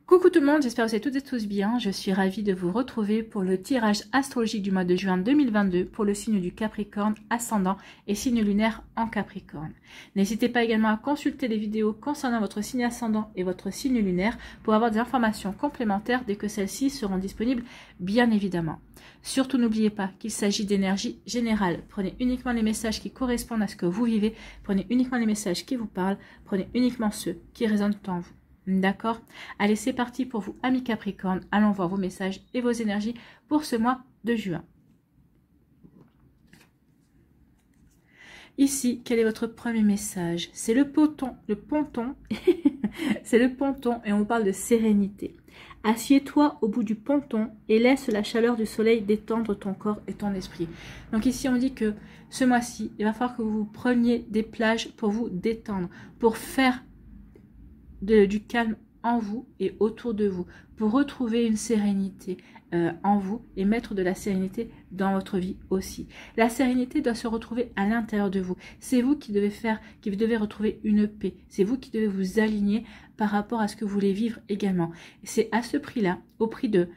Coucou tout le monde, j'espère que vous allez toutes et tous bien. Je suis ravie de vous retrouver pour le tirage astrologique du mois de juin 2022 pour le signe du Capricorne ascendant et signe lunaire en Capricorne. N'hésitez pas également à consulter les vidéos concernant votre signe ascendant et votre signe lunaire pour avoir des informations complémentaires dès que celles-ci seront disponibles, bien évidemment. Surtout n'oubliez pas qu'il s'agit d'énergie générale. Prenez uniquement les messages qui correspondent à ce que vous vivez, prenez uniquement les messages qui vous parlent, prenez uniquement ceux qui résonnent en vous. D'accord? Allez, c'est parti pour vous, amis Capricorne. Allons voir vos messages et vos énergies pour ce mois de juin. Ici, quel est votre premier message? C'est le ponton, c'est le ponton et on vous parle de sérénité. Assieds-toi au bout du ponton et laisse la chaleur du soleil détendre ton corps et ton esprit. Donc ici, on dit que ce mois-ci, il va falloir que vous preniez des plages pour vous détendre, pour faire du calme en vous et autour de vous, pour retrouver une sérénité en vous et mettre de la sérénité dans votre vie aussi. La sérénité doit se retrouver à l'intérieur de vous. C'est vous qui devez retrouver une paix. C'est vous qui devez vous aligner par rapport à ce que vous voulez vivre également. C'est à ce prix-là, au prix de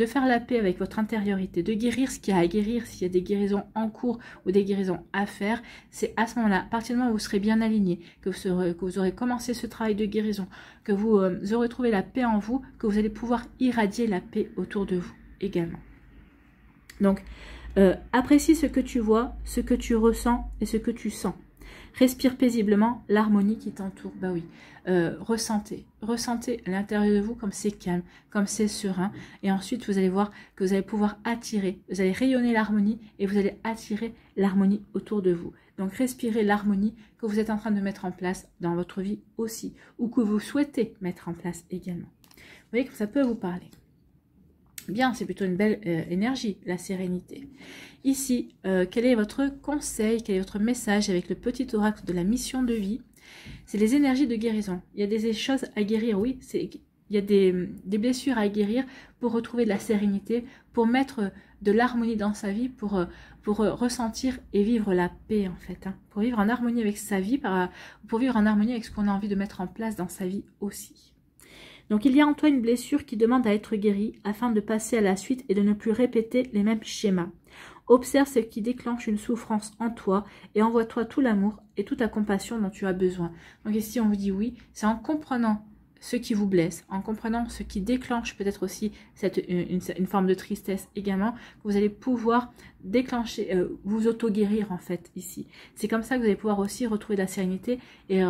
faire la paix avec votre intériorité, de guérir ce qu'il y a à guérir, s'il y a des guérisons en cours ou des guérisons à faire, c'est à ce moment-là, à partir du moment où vous serez bien aligné, que vous aurez commencé ce travail de guérison, que vous aurez trouvé la paix en vous, que vous allez pouvoir irradier la paix autour de vous également. Donc, apprécie ce que tu vois, ce que tu ressens et ce que tu sens. Respire paisiblement l'harmonie qui t'entoure. Bah oui, ressentez à l'intérieur de vous comme c'est calme, comme c'est serein. Et ensuite, vous allez voir que vous allez pouvoir attirer, vous allez rayonner l'harmonie et vous allez attirer l'harmonie autour de vous. Donc, respirez l'harmonie que vous êtes en train de mettre en place dans votre vie aussi, ou que vous souhaitez mettre en place également. Vous voyez que ça peut vous parler. Bien, c'est plutôt une belle énergie, la sérénité. Ici, quel est votre conseil, quel est votre message avec le petit oracle de la mission de vie? C'est les énergies de guérison. Il y a des choses à guérir, oui. Il y a des blessures à guérir pour retrouver de la sérénité, pour mettre de l'harmonie dans sa vie, pour ressentir et vivre la paix en fait. Hein, pour vivre en harmonie avec sa vie, pour vivre en harmonie avec ce qu'on a envie de mettre en place dans sa vie aussi. Donc il y a en toi une blessure qui demande à être guérie afin de passer à la suite et de ne plus répéter les mêmes schémas. Observe ce qui déclenche une souffrance en toi et envoie-toi tout l'amour et toute la compassion dont tu as besoin. Donc ici on vous dit oui, c'est en comprenant ce qui vous blesse, en comprenant ce qui déclenche peut-être aussi une forme de tristesse également, que vous allez pouvoir déclencher, vous auto-guérir en fait ici. C'est comme ça que vous allez pouvoir aussi retrouver de la sérénité et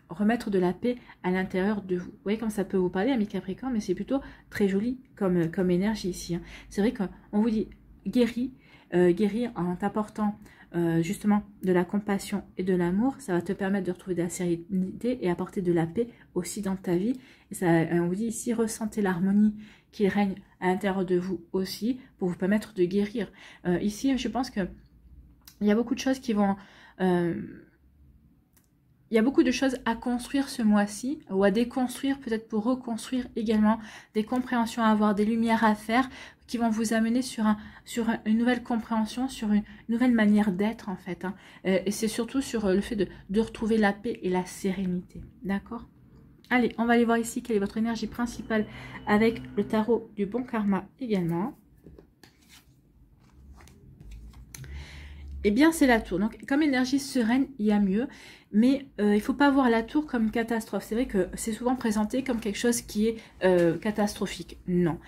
remettre de la paix à l'intérieur de vous. Vous voyez comme ça peut vous parler, amis Capricorne, mais c'est plutôt très joli comme énergie ici. Hein. C'est vrai qu'on vous dit guérir en t'apportant justement de la compassion et de l'amour, ça va te permettre de retrouver de la sérénité et apporter de la paix aussi dans ta vie. Et ça, on vous dit ici, ressentez l'harmonie qui règne à l'intérieur de vous aussi pour vous permettre de guérir. Ici, je pense que il y a beaucoup de choses qui vont... il y a beaucoup de choses à construire ce mois-ci ou à déconstruire, peut-être pour reconstruire également, des compréhensions à avoir, des lumières à faire qui vont vous amener sur une nouvelle compréhension, sur une nouvelle manière d'être en fait. Hein. Et c'est surtout sur le fait de retrouver la paix et la sérénité. D'accord? Allez, on va aller voir ici quelle est votre énergie principale avec le tarot du bon karma également. Eh bien, c'est la tour. Donc, comme énergie sereine, il y a mieux. Mais il ne faut pas voir la tour comme une catastrophe. C'est vrai que c'est souvent présenté comme quelque chose qui est catastrophique. Non.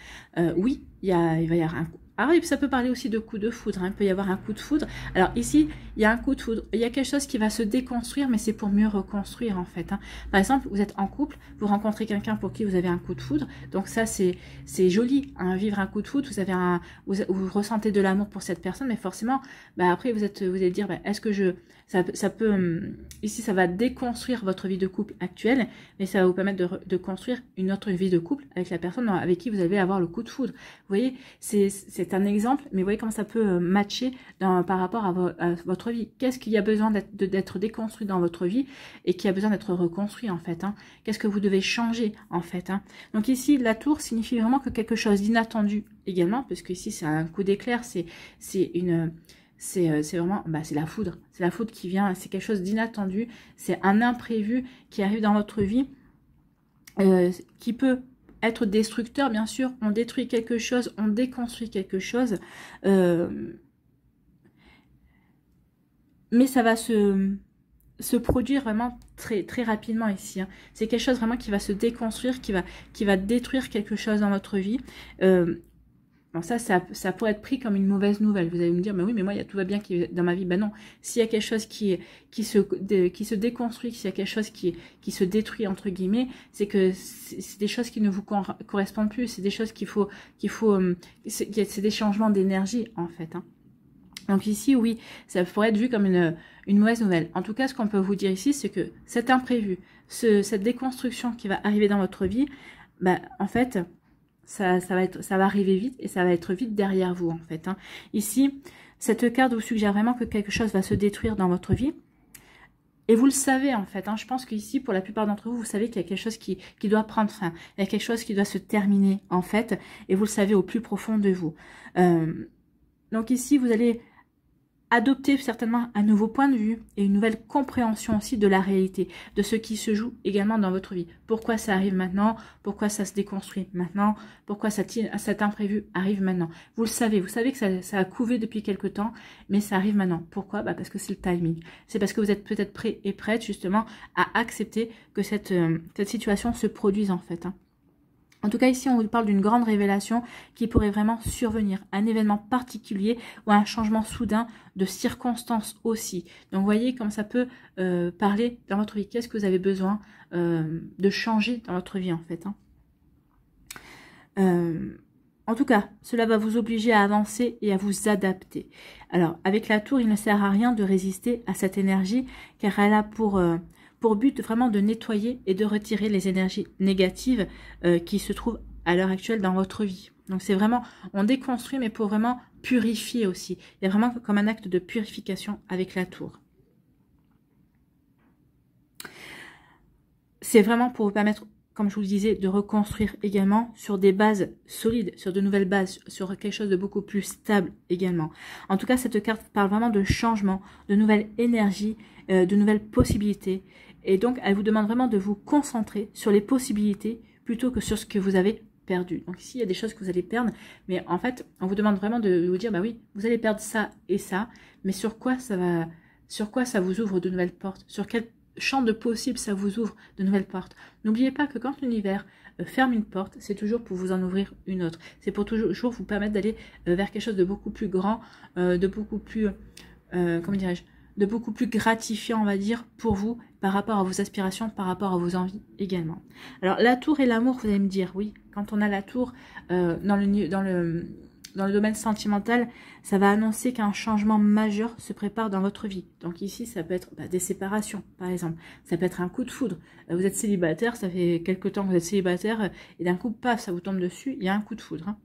Oui, il va y avoir un coup. Ah oui, ça peut parler aussi de coup de foudre. Hein. Il peut y avoir un coup de foudre. Alors ici, il y a un coup de foudre. Il y a quelque chose qui va se déconstruire, mais c'est pour mieux reconstruire en fait. Hein. Par exemple, vous êtes en couple, vous rencontrez quelqu'un pour qui vous avez un coup de foudre. Donc ça, c'est joli. Hein, vivre un coup de foudre, vous ressentez de l'amour pour cette personne, mais forcément, bah, après, vous allez dire, bah, est-ce que ça peut... Ici, ça va déconstruire votre vie de couple actuelle, mais ça va vous permettre de construire une autre vie de couple avec la personne avec qui vous allez avoir le coup de foudre. Vous voyez, c'est un exemple, mais vous voyez comment ça peut matcher par rapport à votre vie. Qu'est-ce qu'il y a besoin d'être déconstruit dans votre vie et qui a besoin d'être reconstruit en fait. Hein. Qu'est-ce que vous devez changer en fait. Hein. Donc ici, la tour signifie vraiment que quelque chose d'inattendu également, parce que ici, c'est un coup d'éclair, c'est vraiment, c'est la foudre. C'est la foudre qui vient, c'est quelque chose d'inattendu. C'est un imprévu qui arrive dans votre vie, qui peut être destructeur, bien sûr. On détruit quelque chose, on déconstruit quelque chose. Mais ça va se produire vraiment très, très rapidement ici. Hein. C'est quelque chose vraiment qui va se déconstruire, qui va détruire quelque chose dans votre vie. Bon, ça pourrait être pris comme une mauvaise nouvelle. Vous allez me dire, mais oui, mais moi, tout va bien dans ma vie. Ben non, s'il y a quelque chose qui se déconstruit, s'il y a quelque chose qui se détruit, entre guillemets, c'est que c'est des choses qui ne vous correspondent plus. C'est des choses c'est des changements d'énergie, en fait. Hein. Donc ici, oui, ça pourrait être vu comme une mauvaise nouvelle. En tout cas, ce qu'on peut vous dire ici, c'est que cet imprévu, cette déconstruction qui va arriver dans votre vie, ben, en fait, ça va arriver vite et ça va être vite derrière vous, en fait. Hein. Ici, cette carte vous suggère vraiment que quelque chose va se détruire dans votre vie. Et vous le savez, en fait. Hein. Je pense qu'ici, pour la plupart d'entre vous, vous savez qu'il y a quelque chose qui doit prendre fin. Il y a quelque chose qui doit se terminer, en fait. Et vous le savez au plus profond de vous. Donc ici, vous allez adopter certainement un nouveau point de vue et une nouvelle compréhension aussi de la réalité, de ce qui se joue également dans votre vie. Pourquoi ça arrive maintenant? Pourquoi ça se déconstruit maintenant? Pourquoi cet imprévu arrive maintenant? Vous le savez, que ça a couvé depuis quelque temps, mais ça arrive maintenant. Pourquoi? Bah parce que c'est le timing. C'est parce que vous êtes peut-être prêt et prête justement à accepter que cette situation se produise en fait. Hein. En tout cas, ici, on vous parle d'une grande révélation qui pourrait vraiment survenir. Un événement particulier ou un changement soudain de circonstances aussi. Donc, vous voyez comme ça peut parler dans votre vie. Qu'est-ce que vous avez besoin de changer dans votre vie, en fait. Hein. En tout cas, cela va vous obliger à avancer et à vous adapter. Alors, avec la tour, il ne sert à rien de résister à cette énergie, car elle a pour but vraiment de nettoyer et de retirer les énergies négatives qui se trouvent à l'heure actuelle dans votre vie. Donc c'est vraiment, on déconstruit mais pour vraiment purifier aussi. Il y a vraiment comme un acte de purification avec la tour. C'est vraiment pour vous permettre, comme je vous le disais, de reconstruire également sur des bases solides, sur de nouvelles bases, sur quelque chose de beaucoup plus stable également. En tout cas, cette carte parle vraiment de changement, de nouvelles énergies, de nouvelles possibilités. Et donc, elle vous demande vraiment de vous concentrer sur les possibilités plutôt que sur ce que vous avez perdu. Donc ici, il y a des choses que vous allez perdre, mais en fait, on vous demande vraiment de vous dire, bah oui, vous allez perdre ça et ça, mais sur quoi ça vous ouvre de nouvelles portes? Sur quel champ de possible ça vous ouvre de nouvelles portes? N'oubliez pas que quand l'univers ferme une porte, c'est toujours pour vous en ouvrir une autre. C'est pour toujours vous permettre d'aller vers quelque chose de beaucoup plus grand, de beaucoup plus, comment dirais-je, de beaucoup plus gratifiant, on va dire, pour vous, par rapport à vos aspirations, par rapport à vos envies également. Alors, la tour et l'amour, vous allez me dire, oui, quand on a la tour dans le domaine sentimental, ça va annoncer qu'un changement majeur se prépare dans votre vie. Donc ici, ça peut être des séparations, par exemple. Ça peut être un coup de foudre. Vous êtes célibataire, ça fait quelque temps que vous êtes célibataire, et d'un coup, paf, ça vous tombe dessus, il y a un coup de foudre. Hein.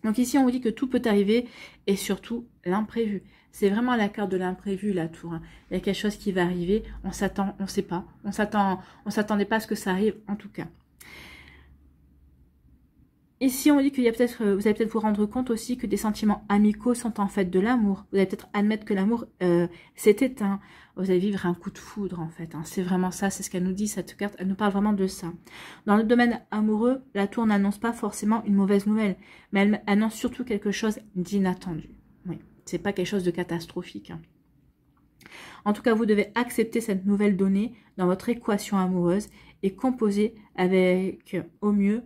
Donc ici, on vous dit que tout peut arriver, et surtout, l'imprévu. C'est vraiment la carte de l'imprévu, la tour. Hein. Il y a quelque chose qui va arriver, on s'attend, on ne sait pas. On s'attendait pas à ce que ça arrive, en tout cas. Ici, on dit qu'il y a peut-être, vous allez peut-être vous rendre compte aussi que des sentiments amicaux sont en fait de l'amour. Vous allez peut-être admettre que l'amour s'est éteint. Vous allez vivre un coup de foudre, en fait. Hein. C'est vraiment ça, c'est ce qu'elle nous dit, cette carte. Elle nous parle vraiment de ça. Dans le domaine amoureux, la tour n'annonce pas forcément une mauvaise nouvelle, mais elle annonce surtout quelque chose d'inattendu. Oui, c'est pas quelque chose de catastrophique. Hein. En tout cas, vous devez accepter cette nouvelle donnée dans votre équation amoureuse et composer au mieux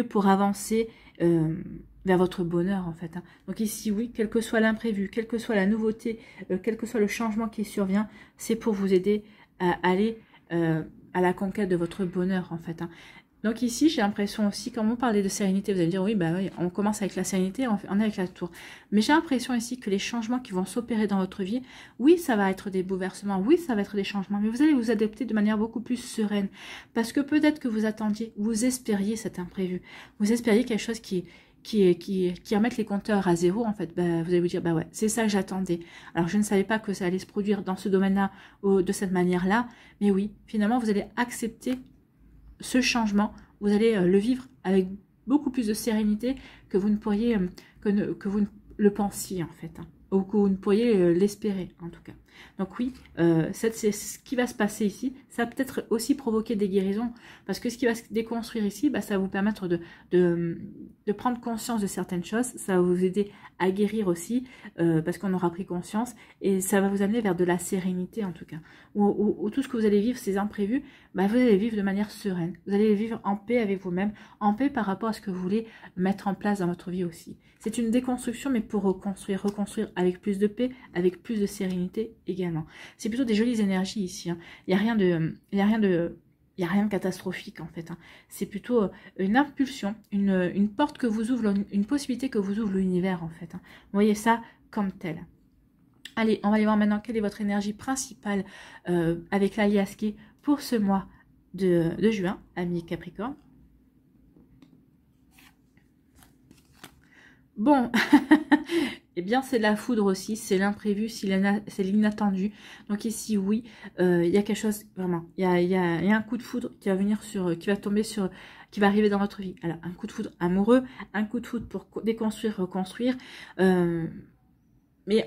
pour avancer vers votre bonheur en fait. Hein. Donc ici, oui, quel que soit l'imprévu, quelle que soit la nouveauté, quel que soit le changement qui survient, c'est pour vous aider à aller à la conquête de votre bonheur en fait. Hein. Donc ici, j'ai l'impression aussi, quand on parlait de sérénité, vous allez me dire, oui, bah oui, on commence avec la sérénité, on est avec la tour. Mais j'ai l'impression ici que les changements qui vont s'opérer dans votre vie, oui, ça va être des bouleversements, oui, ça va être des changements, mais vous allez vous adapter de manière beaucoup plus sereine. Parce que peut-être que vous attendiez, vous espériez cet imprévu. Vous espériez quelque chose qui remette les compteurs à zéro, en fait. Bah, vous allez vous dire, bah ouais, c'est ça que j'attendais. Alors, je ne savais pas que ça allait se produire dans ce domaine-là, de cette manière-là. Mais oui, finalement, vous allez accepter ce changement, vous allez le vivre avec beaucoup plus de sérénité que vous ne pourriez, que vous ne le pensiez en fait, hein, ou que vous ne pourriez l'espérer en tout cas. Donc oui, c'est ce qui va se passer ici. Ça va peut-être aussi provoquer des guérisons, parce que ce qui va se déconstruire ici, bah, ça va vous permettre de prendre conscience de certaines choses. Ça va vous aider à guérir aussi, parce qu'on aura pris conscience, et ça va vous amener vers de la sérénité en tout cas. Où tout ce que vous allez vivre, ces imprévus, bah, vous allez vivre de manière sereine. Vous allez vivre en paix avec vous-même, en paix par rapport à ce que vous voulez mettre en place dans votre vie aussi. C'est une déconstruction, mais pour reconstruire avec plus de paix, avec plus de sérénité également. C'est plutôt des jolies énergies ici, hein. Il n'y a rien de catastrophique en fait, hein. C'est plutôt une impulsion, une porte que vous ouvre, une possibilité que vous ouvre l'univers en fait, hein. Vous voyez ça comme tel. Allez, on va aller voir maintenant quelle est votre énergie principale avec l'alias qui pour ce mois de juin, amis Capricorne. Bon, eh bien c'est la foudre aussi, c'est l'imprévu, c'est l'inattendu. Donc ici, oui, il y a quelque chose, vraiment, il y a un coup de foudre qui va venir qui va tomber sur, qui va arriver dans votre vie. Alors, un coup de foudre amoureux, un coup de foudre pour déconstruire, reconstruire. Mais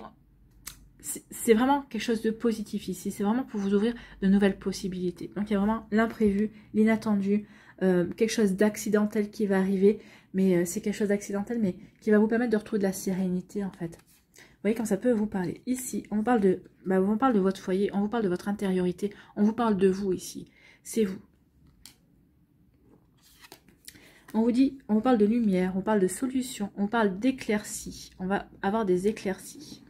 c'est vraiment quelque chose de positif ici. C'est vraiment pour vous ouvrir de nouvelles possibilités. Donc il y a vraiment l'imprévu, l'inattendu, quelque chose d'accidentel qui va arriver. Mais c'est quelque chose d'accidentel, mais qui va vous permettre de retrouver de la sérénité en fait. Vous voyez comme ça peut vous parler. Ici, on vous parle de votre foyer, on vous parle de votre intériorité, on vous parle de vous ici. C'est vous. On vous parle de lumière, on parle de solution, on parle d'éclaircies. On va avoir des éclaircies.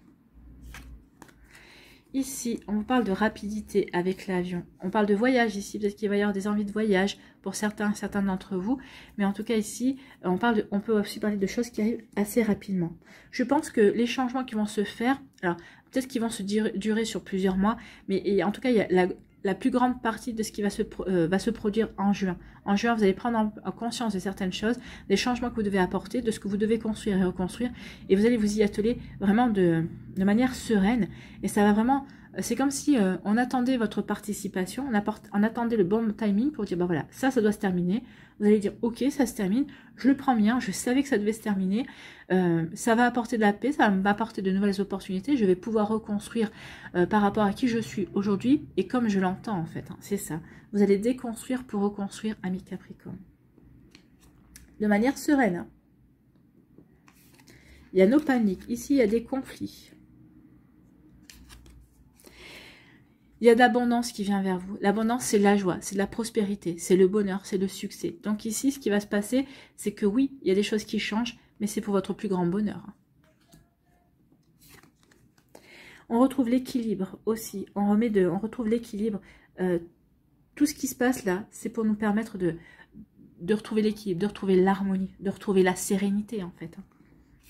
Ici, on parle de rapidité avec l'avion. On parle de voyage ici. Peut-être qu'il va y avoir des envies de voyage pour certains d'entre vous. Mais en tout cas ici, on peut aussi parler de choses qui arrivent assez rapidement. Je pense que les changements qui vont se faire, alors peut-être qu'ils vont se durer sur plusieurs mois, mais en tout cas, il y a la plus grande partie de ce qui va se produire en juin. En juin, vous allez prendre en conscience de certaines choses, des changements que vous devez apporter, de ce que vous devez construire et reconstruire, et vous allez vous y atteler vraiment de manière sereine. Et ça va vraiment, c'est comme si on attendait votre participation, on attendait le bon timing pour dire, bah voilà, ça doit se terminer. Vous allez dire, ok, ça se termine, je le prends bien, je savais que ça devait se terminer, ça va apporter de la paix, ça va m'apporter de nouvelles opportunités, je vais pouvoir reconstruire par rapport à qui je suis aujourd'hui et comme je l'entends en fait, hein, c'est ça. Vous allez déconstruire pour reconstruire, amis Capricorne. De manière sereine. Hein. Il y a nos paniques, ici il y a des conflits. Il y a de l'abondance qui vient vers vous. L'abondance, c'est la joie, c'est de la prospérité, c'est le bonheur, c'est le succès. Donc ici, ce qui va se passer, c'est que oui, il y a des choses qui changent, mais c'est pour votre plus grand bonheur. On retrouve l'équilibre aussi. On retrouve l'équilibre. Tout ce qui se passe là, c'est pour nous permettre de retrouver l'équilibre, de retrouver l'harmonie, de retrouver la sérénité en fait.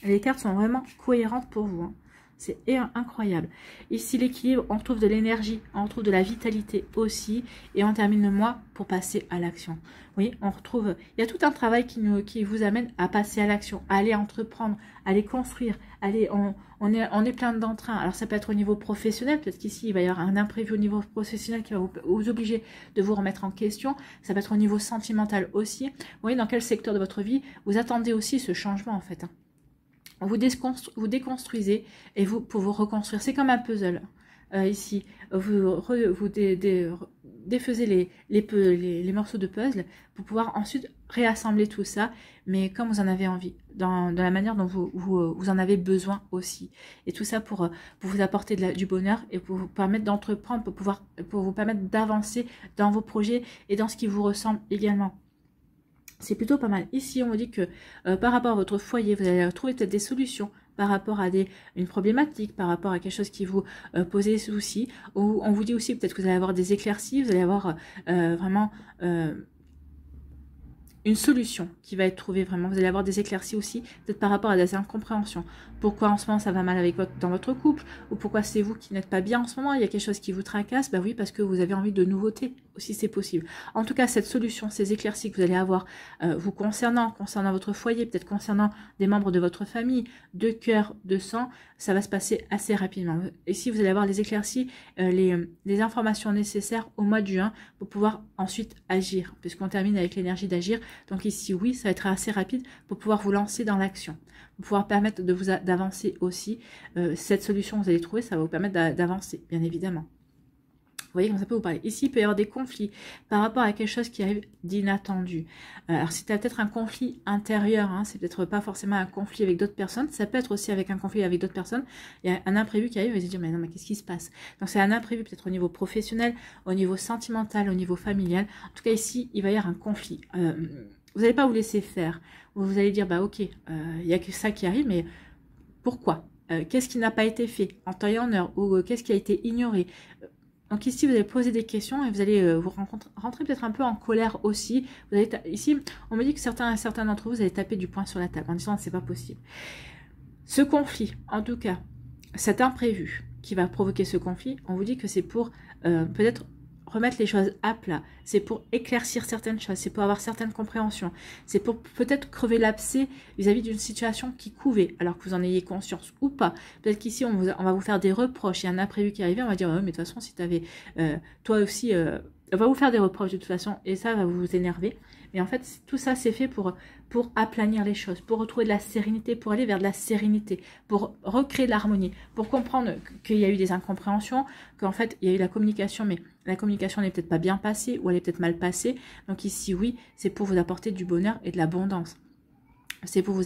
Les cartes sont vraiment cohérentes pour vous. Hein. C'est incroyable. Ici, l'équilibre, on trouve de l'énergie, on trouve de la vitalité aussi. Et on termine le mois pour passer à l'action. Oui, on retrouve... Il y a tout un travail qui vous amène à passer à l'action, à aller entreprendre, à aller construire. On est plein d'entrain. Alors, ça peut être au niveau professionnel. Peut-être qu'ici, il va y avoir un imprévu au niveau professionnel qui va vous obliger de vous remettre en question. Ça peut être au niveau sentimental aussi. Vous voyez dans quel secteur de votre vie vous attendez aussi ce changement, en fait. Vous déconstruisez et pour vous reconstruire. C'est comme un puzzle. Ici, vous défaisez les morceaux de puzzle pour pouvoir ensuite réassembler tout ça, mais comme vous en avez envie, dans la manière dont vous en avez besoin aussi. Et tout ça pour vous apporter du bonheur et pour vous permettre d'entreprendre, pour vous permettre d'avancer dans vos projets et dans ce qui vous ressemble également. C'est plutôt pas mal. Ici, on vous dit que par rapport à votre foyer, vous allez trouver peut-être des solutions par rapport à une problématique, par rapport à quelque chose qui vous pose des soucis. Ou on vous dit aussi peut-être que vous allez avoir des éclaircies, vous allez avoir vraiment une solution qui va être trouvée vraiment. Vous allez avoir des éclaircies aussi, peut-être par rapport à des incompréhensions. Pourquoi en ce moment ça va mal dans votre couple, ou pourquoi c'est vous qui n'êtes pas bien en ce moment, il y a quelque chose qui vous tracasse. Bah oui, parce que vous avez envie de nouveautés si c'est possible. En tout cas, cette solution, ces éclaircies que vous allez avoir vous concernant votre foyer, peut-être concernant des membres de votre famille, de cœur, de sang, ça va se passer assez rapidement. Ici, vous allez avoir les éclaircies, les informations nécessaires au mois de juin pour pouvoir ensuite agir, puisqu'on termine avec l'énergie d'agir. Donc ici, oui, ça va être assez rapide pour pouvoir vous lancer dans l'action, pour pouvoir permettre de vous d'avancer aussi. Cette solution que vous allez trouver, ça va vous permettre d'avancer, bien évidemment. Vous voyez comment ça peut vous parler. Ici, il peut y avoir des conflits par rapport à quelque chose qui arrive d'inattendu. Alors, c'était peut-être un conflit intérieur, hein, c'est peut-être pas forcément un conflit avec d'autres personnes, ça peut être aussi avec un conflit avec d'autres personnes. Il y a un imprévu qui arrive et vous dire, mais non, mais qu'est-ce qui se passe? Donc, c'est un imprévu peut-être au niveau professionnel, au niveau sentimental, au niveau familial. En tout cas, ici, il va y avoir un conflit. Vous n'allez pas vous laisser faire. Vous allez dire, bah ok, il n'y a que ça qui arrive, mais pourquoi? Qu'est-ce qui n'a pas été fait en temps et en heure? Ou qu'est-ce qui a été ignoré? Donc ici, vous allez poser des questions et vous allez vous rentrer peut-être un peu en colère aussi. Vous allez ici, on me dit que certains d'entre vous allez taper du poing sur la table en disant c'est pas possible. Ce conflit, en tout cas, cet imprévu qui va provoquer ce conflit, on vous dit que c'est pour peut-être remettre les choses à plat, c'est pour éclaircir certaines choses, c'est pour avoir certaines compréhensions, c'est pour peut-être crever l'abcès vis-à-vis d'une situation qui couvait, alors que vous en ayez conscience ou pas. Peut-être qu'ici, on va vous faire des reproches, il y a un imprévu qui arrive, on va dire, mais de toute façon, si tu avais, toi aussi, on va vous faire des reproches de toute façon, et ça va vous énerver. Mais en fait, tout ça, c'est fait pour aplanir les choses, pour retrouver de la sérénité, pour aller vers de la sérénité, pour recréer de l'harmonie, pour comprendre qu'il y a eu des incompréhensions, qu'en fait, il y a eu la communication, mais la communication n'est peut-être pas bien passée, ou elle est peut-être mal passée. Donc ici, oui, c'est pour vous apporter du bonheur et de l'abondance. C'est pour vous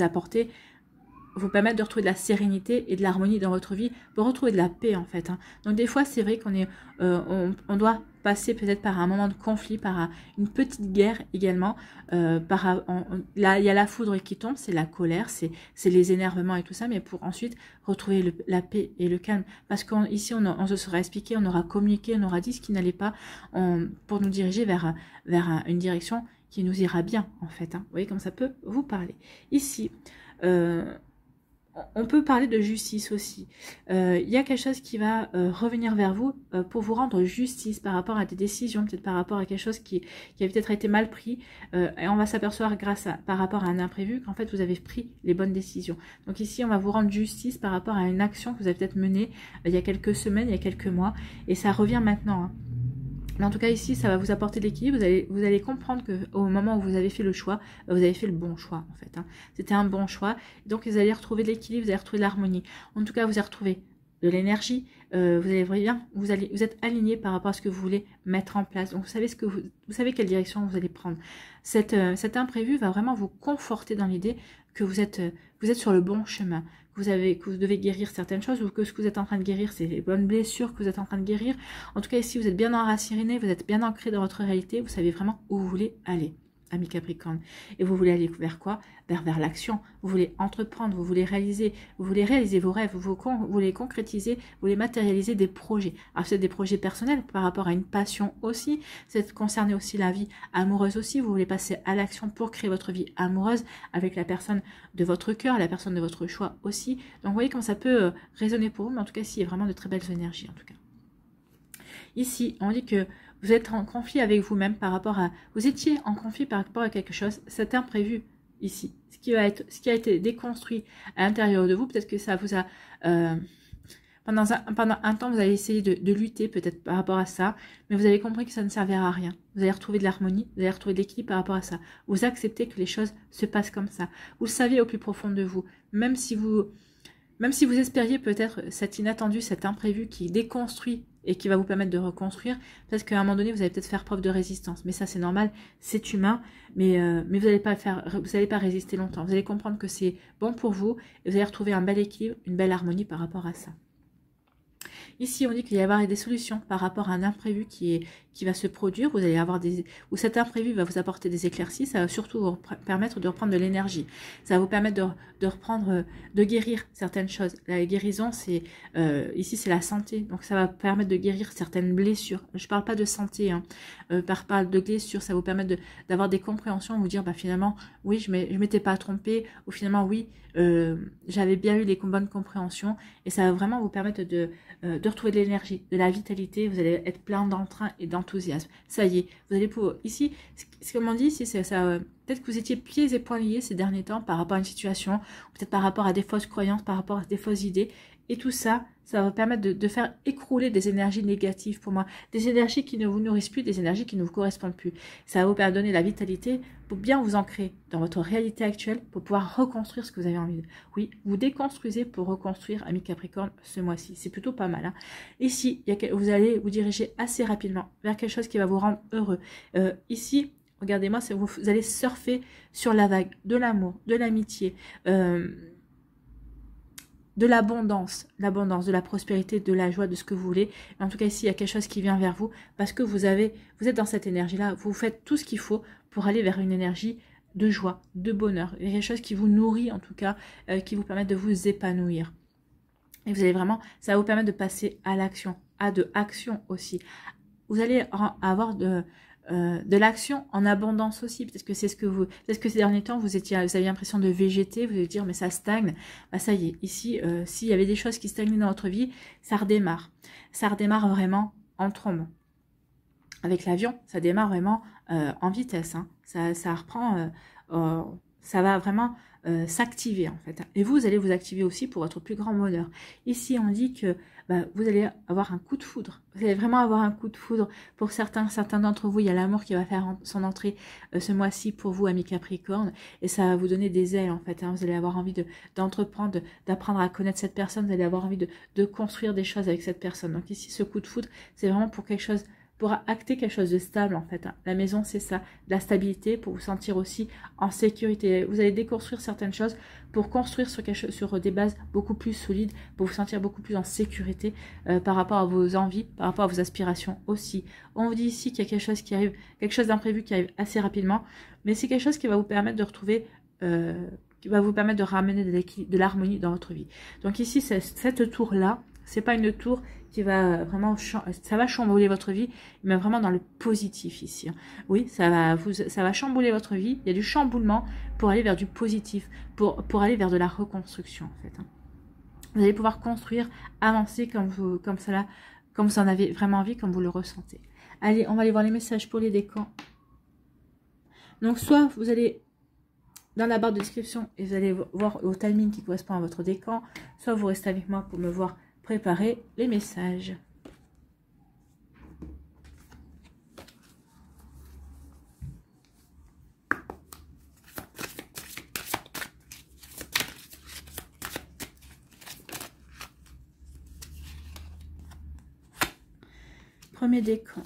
permettre de retrouver de la sérénité et de l'harmonie dans votre vie, pour retrouver de la paix en fait. Hein. Donc des fois, c'est vrai qu'on est, on doit passer peut-être par un moment de conflit, par une petite guerre également. Là, il y a la foudre qui tombe, c'est la colère, c'est les énervements et tout ça, mais pour ensuite retrouver la paix et le calme. Parce qu'ici, on se sera expliqué, on aura communiqué, on aura dit ce qui n'allait pas pour nous diriger vers une direction qui nous ira bien en fait. Hein. Vous voyez comme ça peut vous parler. Ici, on peut parler de justice aussi. Il y a quelque chose qui va revenir vers vous pour vous rendre justice par rapport à des décisions, peut-être par rapport à quelque chose qui a peut-être été mal pris. Et on va s'apercevoir par rapport à un imprévu qu'en fait vous avez pris les bonnes décisions. Donc ici on va vous rendre justice par rapport à une action que vous avez peut-être menée il y a quelques semaines, il y a quelques mois. Et ça revient maintenant. Hein. Mais en tout cas ici, ça va vous apporter de l'équilibre. Vous allez comprendre qu'au moment où vous avez fait le choix, vous avez fait le bon choix en fait. Hein. C'était un bon choix. Donc vous allez retrouver de l'équilibre, vous allez retrouver de l'harmonie. En tout cas, vous allez retrouver de l'énergie. Vous allez bien, vous êtes aligné par rapport à ce que vous voulez mettre en place. Donc vous savez vous savez quelle direction vous allez prendre. Cet imprévu va vraiment vous conforter dans l'idée que vous êtes sur le bon chemin. Que vous devez guérir certaines choses, ou que ce que vous êtes en train de guérir, c'est les bonnes blessures que vous êtes en train de guérir. En tout cas, ici, vous êtes bien enraciné, vous êtes bien ancré dans votre réalité, vous savez vraiment où vous voulez aller, ami Capricorne. Et vous voulez aller vers quoi? Vers l'action. Vous voulez entreprendre, vous voulez réaliser vos rêves, vous voulez concrétiser, vous voulez matérialiser des projets. Alors, c'est des projets personnels par rapport à une passion aussi. C'est concerné aussi la vie amoureuse aussi. Vous voulez passer à l'action pour créer votre vie amoureuse avec la personne de votre cœur, la personne de votre choix aussi. Donc, vous voyez comment ça peut résonner pour vous. Mais en tout cas, ici, il y a vraiment de très belles énergies en tout cas. Ici, on dit que vous êtes en conflit avec vous-même par rapport à... Vous étiez en conflit par rapport à quelque chose. C'est imprévu ici. Ce qui a été déconstruit à l'intérieur de vous, peut-être que ça vous a... pendant un temps, vous avez essayé de lutter peut-être par rapport à ça, mais vous avez compris que ça ne servira à rien. Vous allez retrouver de l'harmonie, vous allez retrouver de l'équilibre par rapport à ça. Vous acceptez que les choses se passent comme ça. Vous le saviez au plus profond de vous. Même si vous espériez peut-être cet inattendu, cet imprévu qui déconstruit et qui va vous permettre de reconstruire, peut-être qu'à un moment donné, vous allez peut-être faire preuve de résistance. Mais ça, c'est normal, c'est humain, mais vous n'allez pas résister longtemps. Vous allez comprendre que c'est bon pour vous et vous allez retrouver un bel équilibre, une belle harmonie par rapport à ça. Ici, on dit qu'il va y avoir des solutions par rapport à un imprévu qui va se produire. Vous allez avoir où cet imprévu va vous apporter des éclaircies. Ça va surtout vous permettre de reprendre de l'énergie. Ça va vous permettre de reprendre, de guérir certaines choses. La guérison, ici, c'est la santé. Donc, ça va permettre de guérir certaines blessures. Je ne parle pas de santé, hein. Parle de blessures. Ça va vous permettre d'avoir des compréhensions, vous dire, bah, finalement, oui, je m'étais pas trompée. Ou finalement, oui, j'avais bien eu les bonnes compréhensions. Et ça va vraiment vous permettre de retrouver de l'énergie, de la vitalité. Vous allez être plein d'entrain et d'enthousiasme l'enthousiasme. Ça y est, vous allez pouvoir... Ici, comme on dit, ici, c'est ça... peut-être que vous étiez pieds et poings liés ces derniers temps par rapport à une situation, peut-être par rapport à des fausses croyances, par rapport à des fausses idées. Et tout ça, ça va vous permettre de faire écrouler des énergies négatives pour moi. Des énergies qui ne vous nourrissent plus, des énergies qui ne vous correspondent plus. Ça va vous permettre de donner la vitalité pour bien vous ancrer dans votre réalité actuelle, pour pouvoir reconstruire ce que vous avez envie de... Oui, vous déconstruisez pour reconstruire, ami Capricorne, ce mois-ci. C'est plutôt pas mal. Hein. Ici, vous allez vous diriger assez rapidement vers quelque chose qui va vous rendre heureux. Ici, regardez-moi, vous allez surfer sur la vague de l'amour, de l'amitié, de l'abondance, de la prospérité, de la joie, de ce que vous voulez. En tout cas, ici, il y a quelque chose qui vient vers vous parce que vous êtes dans cette énergie-là. Vous faites tout ce qu'il faut pour aller vers une énergie de joie, de bonheur. Il y a quelque chose qui vous nourrit, en tout cas, qui vous permet de vous épanouir. Et vous allez vraiment, ça va vous permettre de passer à l'action, à de action aussi. Vous allez avoir de l'action en abondance aussi. Peut-être que ces derniers temps, vous aviez l'impression de végéter, vous allez dire, mais ça stagne. Bah, ça y est, ici, s'il y avait des choses qui stagnaient dans votre vie, ça redémarre. Ça redémarre vraiment en trombe. Avec l'avion, ça démarre vraiment en vitesse. Hein. Ça reprend, ça va vraiment s'activer en fait. Et vous allez vous activer aussi pour votre plus grand bonheur. Ici, on dit que vous allez avoir un coup de foudre. Vous allez vraiment avoir un coup de foudre. Pour certains d'entre vous, il y a l'amour qui va faire son entrée ce mois-ci pour vous, amis Capricorne. Et ça va vous donner des ailes en fait. Hein. Vous allez avoir envie d'entreprendre, d'apprendre à connaître cette personne. Vous allez avoir envie de construire des choses avec cette personne. Donc ici, ce coup de foudre, c'est vraiment pour quelque chose... pour acter quelque chose de stable en fait. Hein. La maison, c'est ça, de la stabilité pour vous sentir aussi en sécurité. Vous allez déconstruire certaines choses pour construire sur des bases beaucoup plus solides, pour vous sentir beaucoup plus en sécurité par rapport à vos envies, par rapport à vos aspirations aussi. On vous dit ici qu'il y a quelque chose qui arrive, quelque chose d'imprévu qui arrive assez rapidement, mais c'est quelque chose qui va vous permettre de retrouver... qui va vous permettre de ramener de l'harmonie dans votre vie. Donc ici, cette tour-là, c'est pas une tour qui va vraiment, ça va chambouler votre vie, mais vraiment dans le positif ici. Oui, ça va chambouler votre vie. Il y a du chamboulement pour aller vers du positif, pour aller vers de la reconstruction en fait. Vous allez pouvoir construire, avancer comme vous en avez vraiment envie, comme vous le ressentez. Allez, on va aller voir les messages pour les décans. Donc soit vous allez dans la barre de description et vous allez voir au timing qui correspond à votre décan, soit vous restez avec moi pour me voir préparer les messages. Premier décan.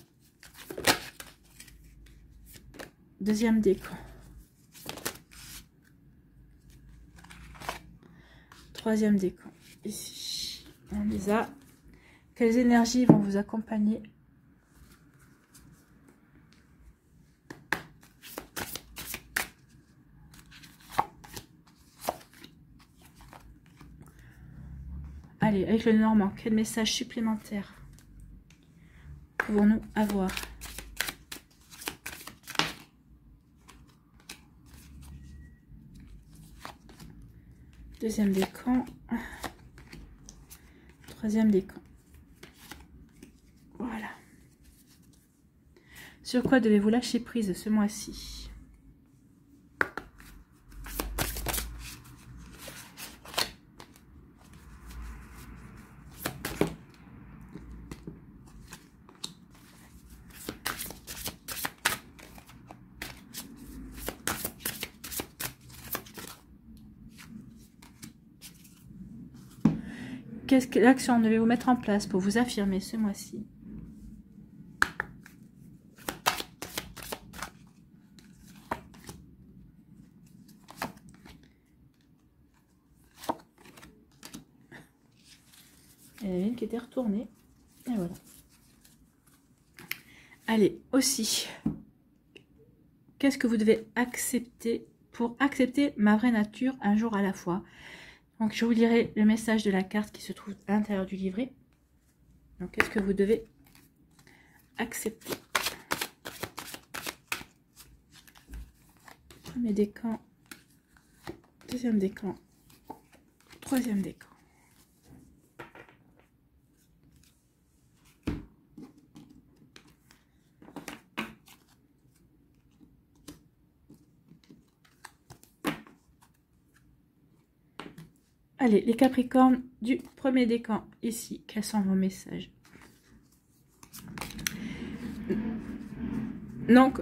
Deuxième décan. Troisième décan. Ici, on les a. Quelles énergies vont vous accompagner? Allez, avec le Normand, quel message supplémentaire pouvons-nous avoir? Deuxième décan. Troisième décan. Voilà. Sur quoi devez-vous lâcher prise ce mois-ci? Quelle action devez-vous mettre en place pour vous affirmer ce mois-ci? Il y en avait une qui était retournée. Et voilà. Allez, aussi, qu'est-ce que vous devez accepter pour accepter ma vraie nature un jour à la fois? Donc, je vous lirai le message de la carte qui se trouve à l'intérieur du livret. Donc, qu'est-ce que vous devez accepter? Premier décan, deuxième décan, troisième décan. Allez, les Capricornes du premier décan, ici, quels sont vos messages? Donc,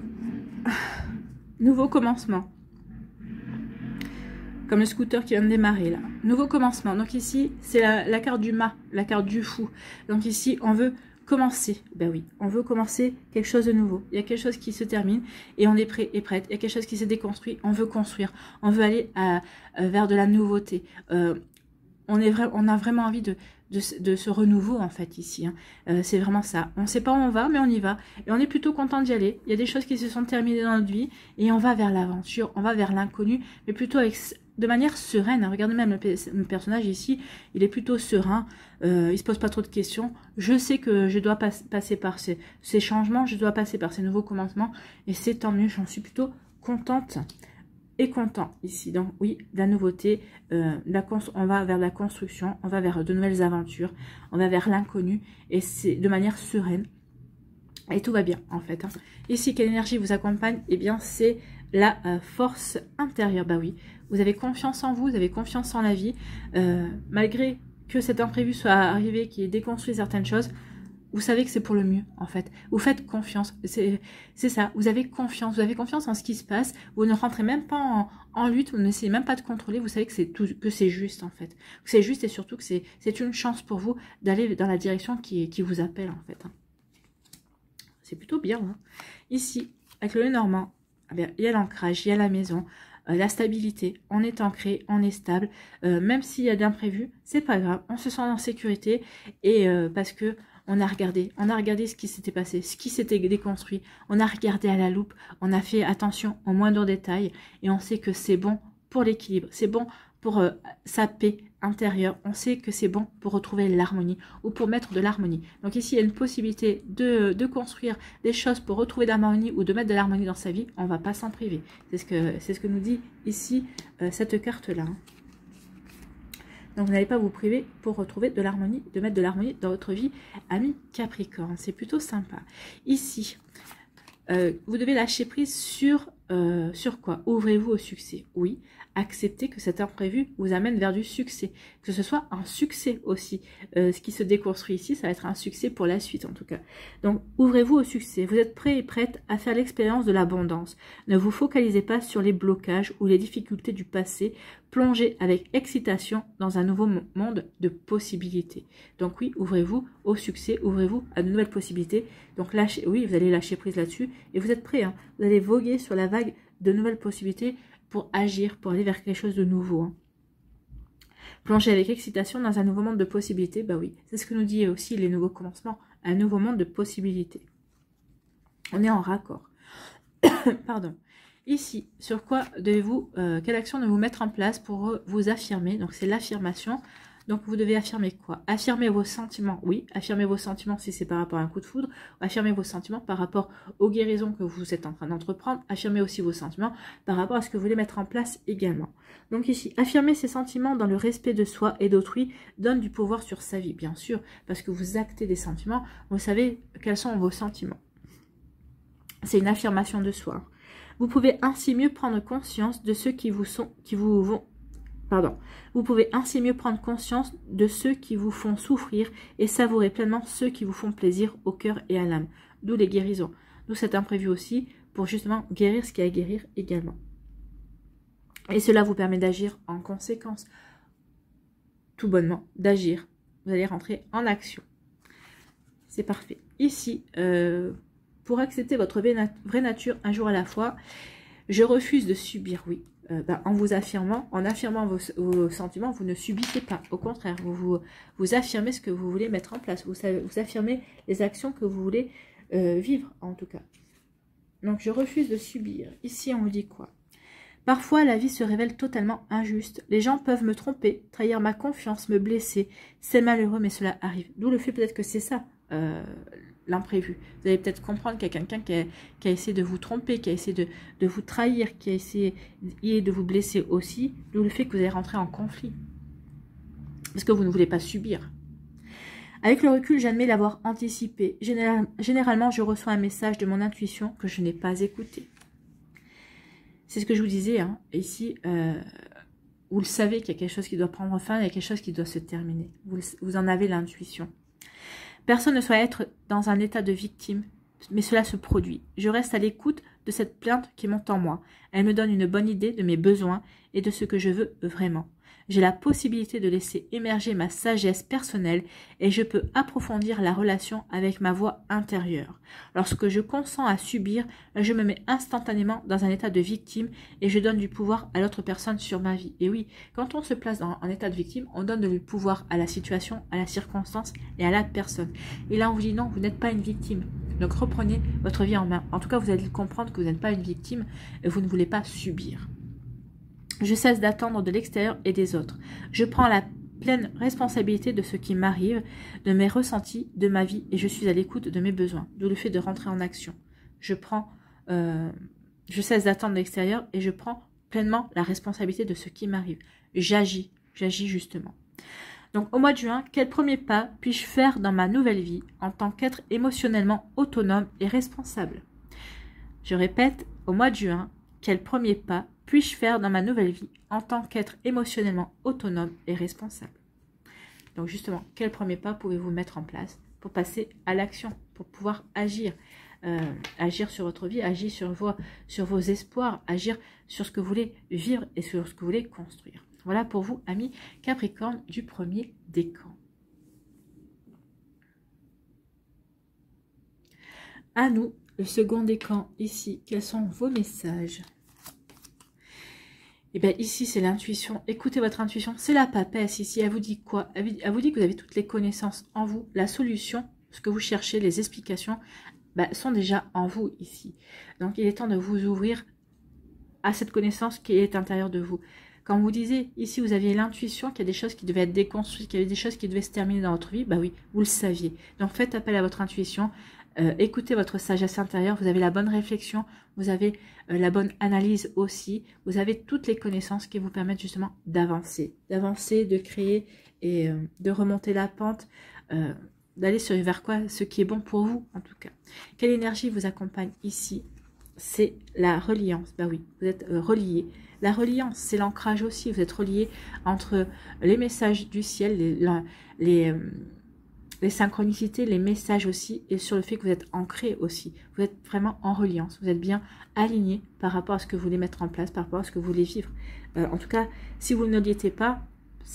nouveau commencement. Comme le scooter qui vient de démarrer là. Nouveau commencement. Donc ici, c'est la carte du mât, la carte du fou. Donc ici, on veut commencer. Ben oui, on veut commencer quelque chose de nouveau. Il y a quelque chose qui se termine et on est prêt et prête. Il y a quelque chose qui s'est déconstruit. On veut construire. On veut aller vers de la nouveauté. On a vraiment envie de ce renouveau en fait ici. Hein. C'est vraiment ça. On ne sait pas où on va, mais on y va. Et on est plutôt content d'y aller. Il y a des choses qui se sont terminées dans notre vie et on va vers l'aventure, on va vers l'inconnu, mais plutôt de manière sereine. Regardez même le personnage ici, il est plutôt serein. Il se pose pas trop de questions. Je sais que je dois passer par ces changements, je dois passer par ces nouveaux commencements et c'est tant mieux. J'en suis plutôt contente. Et content ici. Donc oui, de la nouveauté, on va vers la construction, on va vers de nouvelles aventures, on va vers l'inconnu et c'est de manière sereine. Et tout va bien en fait. Hein. Ici, quelle énergie vous accompagne? Eh bien, c'est la force intérieure. Bah oui, vous avez confiance en vous avez confiance en la vie. Malgré que cet imprévu soit arrivé, qui ait déconstruit certaines choses, vous savez que c'est pour le mieux, en fait. Vous faites confiance. C'est ça. Vous avez confiance en ce qui se passe. Vous ne rentrez même pas en lutte. Vous n'essayez même pas de contrôler. Vous savez que c'est juste, en fait. Que c'est juste et surtout que c'est une chance pour vous d'aller dans la direction qui vous appelle, en fait. C'est plutôt bien. Hein. Ici, avec le Lénormand, eh bien, il y a l'ancrage, il y a la maison. La stabilité, on est ancré, on est stable. Même s'il y a d'imprévus, c'est pas grave. On se sent en sécurité et parce que on a regardé ce qui s'était passé, ce qui s'était déconstruit. On a regardé à la loupe, on a fait attention aux moindres détails et on sait que c'est bon pour l'équilibre, c'est bon pour sa paix intérieure. On sait que c'est bon pour retrouver l'harmonie ou pour mettre de l'harmonie. Donc ici, il y a une possibilité de construire des choses pour retrouver de l'harmonie ou de mettre de l'harmonie dans sa vie. On ne va pas s'en priver. C'est ce que nous dit ici cette carte-là. Donc vous n'allez pas vous priver pour retrouver de l'harmonie, de mettre de l'harmonie dans votre vie, ami Capricorne. C'est plutôt sympa. Ici, vous devez lâcher prise sur quoi? Ouvrez-vous au succès. Oui, acceptez que cet imprévu vous amène vers du succès. Que ce soit un succès aussi. Ce qui se déconstruit ici, ça va être un succès pour la suite en tout cas. Donc, ouvrez-vous au succès. Vous êtes prêt et prête à faire l'expérience de l'abondance. Ne vous focalisez pas sur les blocages ou les difficultés du passé. Plongez avec excitation dans un nouveau monde de possibilités. Donc oui, ouvrez-vous au succès, ouvrez-vous à de nouvelles possibilités. Donc oui, vous allez lâcher prise là-dessus et vous êtes prêts. Hein. Vous allez voguer sur la vague de nouvelles possibilités pour agir, pour aller vers quelque chose de nouveau. Hein. Plonger avec excitation dans un nouveau monde de possibilités, bah oui, c'est ce que nous dit aussi les nouveaux commencements, un nouveau monde de possibilités. On est en raccord. Pardon. Ici, sur quoi devez-vous, quelle action devez-vous mettre en place pour vous affirmer? Donc c'est l'affirmation. Donc vous devez affirmer quoi? Affirmer vos sentiments, oui. Affirmer vos sentiments si c'est par rapport à un coup de foudre. Affirmer vos sentiments par rapport aux guérisons que vous êtes en train d'entreprendre. Affirmer aussi vos sentiments par rapport à ce que vous voulez mettre en place également. Donc ici, affirmer ses sentiments dans le respect de soi et d'autrui donne du pouvoir sur sa vie, bien sûr. Parce que vous actez des sentiments, vous savez quels sont vos sentiments. C'est une affirmation de soi. Vous pouvez ainsi mieux prendre conscience de ceux Vous pouvez ainsi mieux prendre conscience de ceux qui vous font souffrir et savourer pleinement ceux qui vous font plaisir au cœur et à l'âme. D'où les guérisons. D'où cet imprévu aussi pour justement guérir ce qu'il y a à guérir également. Et cela vous permet d'agir en conséquence. Tout bonnement, d'agir. Vous allez rentrer en action. C'est parfait. Ici, pour accepter votre vraie nature un jour à la fois, je refuse de subir, oui. En vous affirmant, en affirmant vos sentiments, vous ne subissez pas. Au contraire, vous affirmez ce que vous voulez mettre en place. Vous affirmez les actions que vous voulez vivre, en tout cas. Donc, je refuse de subir. Ici, on vous dit quoi? Parfois, la vie se révèle totalement injuste. Les gens peuvent me tromper, trahir ma confiance, me blesser. C'est malheureux, mais cela arrive. D'où le fait peut-être que c'est ça, l'imprévu. Vous allez peut-être comprendre qu'il y a quelqu'un qui a essayé de vous tromper, qui a essayé de vous trahir, qui a essayé de vous blesser aussi, d'où le fait que vous allez rentrer en conflit. Parce que vous ne voulez pas subir. Avec le recul, j'admets l'avoir anticipé. Généralement, je reçois un message de mon intuition que je n'ai pas écouté. C'est ce que je vous disais, hein. Ici, Vous le savez qu'il y a quelque chose qui doit prendre fin, il y a quelque chose qui doit se terminer. Vous en avez l'intuition. Personne ne souhaite être dans un état de victime, mais cela se produit. Je reste à l'écoute de cette plainte qui monte en moi. Elle me donne une bonne idée de mes besoins et de ce que je veux vraiment. J'ai la possibilité de laisser émerger ma sagesse personnelle et je peux approfondir la relation avec ma voix intérieure. Lorsque je consens à subir, je me mets instantanément dans un état de victime et je donne du pouvoir à l'autre personne sur ma vie. Et oui, quand on se place dans un état de victime, on donne du pouvoir à la situation, à la circonstance et à la personne. Et là, on vous dit non, vous n'êtes pas une victime. Donc reprenez votre vie en main. En tout cas, vous allez comprendre que vous n'êtes pas une victime et vous ne voulez pas subir. Je cesse d'attendre de l'extérieur et des autres. Je prends la pleine responsabilité de ce qui m'arrive, de mes ressentis, de ma vie, et je suis à l'écoute de mes besoins, d'où le fait de rentrer en action. Je cesse d'attendre de l'extérieur et je prends pleinement la responsabilité de ce qui m'arrive. J'agis justement. Donc au mois de juin, quel premier pas puis-je faire dans ma nouvelle vie en tant qu'être émotionnellement autonome et responsable? Je répète, au mois de juin, quel premier pas puis-je faire dans ma nouvelle vie en tant qu'être émotionnellement autonome et responsable? Donc justement, quel premier pas pouvez-vous mettre en place pour passer à l'action, pour pouvoir agir, agir sur votre vie, agir sur vos espoirs, agir sur ce que vous voulez vivre et sur ce que vous voulez construire. Voilà pour vous, amis Capricorne du premier décan. À nous, le second décan ici, quels sont vos messages? Et bien ici, c'est l'intuition. Écoutez votre intuition. C'est la papesse ici. Elle vous dit quoi? Elle vous dit que vous avez toutes les connaissances en vous. La solution, ce que vous cherchez, les explications, sont déjà en vous ici. Donc, il est temps de vous ouvrir à cette connaissance qui est à l'intérieur de vous. Quand vous disiez, ici, vous aviez l'intuition qu'il y a des choses qui devaient être déconstruites, qu'il y avait des choses qui devaient se terminer dans votre vie, bah oui, vous le saviez. Donc, faites appel à votre intuition. Écoutez votre sagesse intérieure, vous avez la bonne réflexion, vous avez la bonne analyse aussi, vous avez toutes les connaissances qui vous permettent justement d'avancer, de créer et de remonter la pente, d'aller vers quoi, ce qui est bon pour vous en tout cas. Quelle énergie vous accompagne ici? C'est la reliance, bah oui, vous êtes reliés. La reliance, c'est l'ancrage aussi, vous êtes reliés entre les messages du ciel, les synchronicités, les messages aussi, et sur le fait que vous êtes ancrés aussi. Vous êtes vraiment en reliance, vous êtes bien alignés par rapport à ce que vous voulez mettre en place, par rapport à ce que vous voulez vivre. En tout cas, si vous ne l'étiez pas,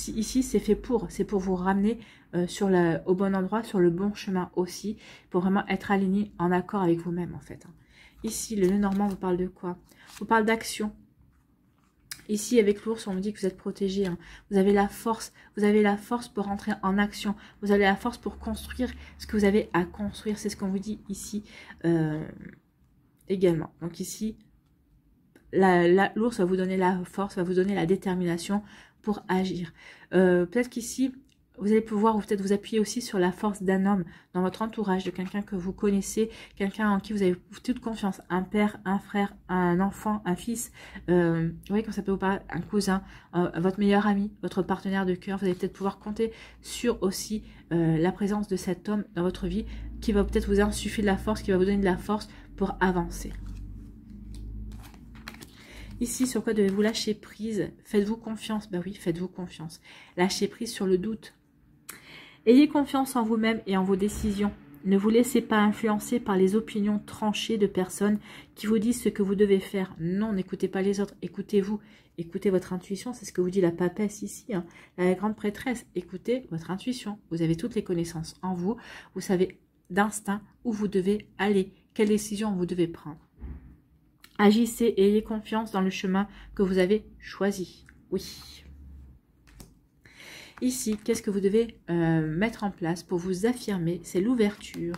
ici c'est fait c'est pour vous ramener au bon endroit, sur le bon chemin aussi, pour vraiment être aligné en accord avec vous-même en fait. Ici, le Lenormand vous parle de quoi? Vous parle d'action. Ici, avec l'ours, on me dit que vous êtes protégé. Hein. Vous avez la force pour rentrer en action. Vous avez la force pour construire ce que vous avez à construire. C'est ce qu'on vous dit ici également. Donc ici, l'ours va vous donner la force, va vous donner la détermination pour agir. Peut-être qu'ici, vous allez pouvoir peut-être vous appuyer aussi sur la force d'un homme dans votre entourage, de quelqu'un que vous connaissez, quelqu'un en qui vous avez toute confiance, un père, un frère, un enfant, un fils, vous voyez comme ça peut vous parler, un cousin, votre meilleur ami, votre partenaire de cœur. Vous allez peut-être pouvoir compter sur aussi la présence de cet homme dans votre vie qui va peut-être vous insuffler de la force, qui va vous donner de la force pour avancer. Ici, sur quoi devez-vous lâcher prise? Faites-vous confiance? Ben oui, faites-vous confiance. Lâchez prise sur le doute. Ayez confiance en vous-même et en vos décisions. Ne vous laissez pas influencer par les opinions tranchées de personnes qui vous disent ce que vous devez faire. Non, n'écoutez pas les autres, écoutez-vous. Écoutez votre intuition, c'est ce que vous dit la papesse ici, hein, la grande prêtresse. Écoutez votre intuition. Vous avez toutes les connaissances en vous. Vous savez d'instinct où vous devez aller, quelle décision vous devez prendre. Agissez et ayez confiance dans le chemin que vous avez choisi. Oui. Ici, qu'est-ce que vous devez mettre en place pour vous affirmer? C'est l'ouverture.